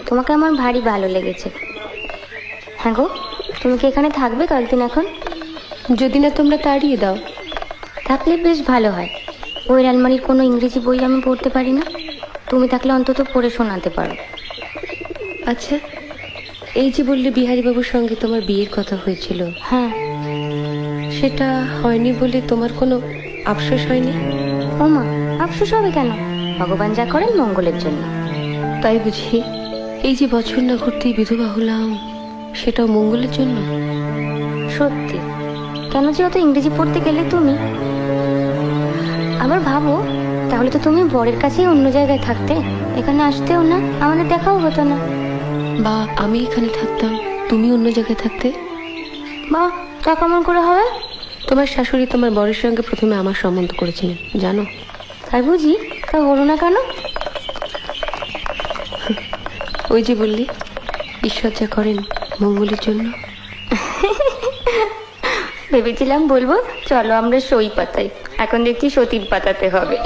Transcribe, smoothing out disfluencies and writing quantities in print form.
তোমাকে আমার ভারী ভালো লেগেছে। হ্যাঁ গো, তুমি কি এখানে থাকবে কয়েকদিন এখন? যদি না তোমরা তাড়িয়ে দাও। থাকলে বেশ ভালো হয়। ওই আলমারির কোনো ইংরেজি বই আমি পড়তে পারি না, তুমি থাকলে অন্তত পড়ে শোনাতে পারো। আচ্ছা, এই যে বললে বিহারীবাবুর সঙ্গে তোমার বিয়ের কথা হয়েছিল, হ্যাঁ, সেটা হয়নি বলে তোমার কোনো আফসোস হয়নি? ও মা, আফসোস হবে কেন? ভগবান যা করেন মঙ্গলের জন্য। তাই বুঝি? এই যে বছর না ঘুরতেই বিধবা হলাম, সেটাও মঙ্গলের জন্য? সত্যি? কেন যে অত ইংরেজি পড়তে গেলে তুমি? আবার ভাবো, তাহলে তো তুমি বরের কাছেই অন্য জায়গায় থাকতে, এখানে আসতেও না, আমাদের দেখাও হতো না। বা আমি এখানে থাকতাম, তুমি অন্য জায়গায় থাকতে। বা তা কেমন করে হবে? তোমার শাশুড়ি তোমার বরের সঙ্গে প্রথমে আমার সম্বন্ধ করেছিলেন, জানো? তাই বুঝি? তা হলো না কেন? ওই যে বললি, ঈশ্বর যা করেন মঙ্গলের জন্য। ভেবেছিলাম বলবো চলো আমরা সই পাতাই, এখন দেখছি সতীর পাতাতে হবে।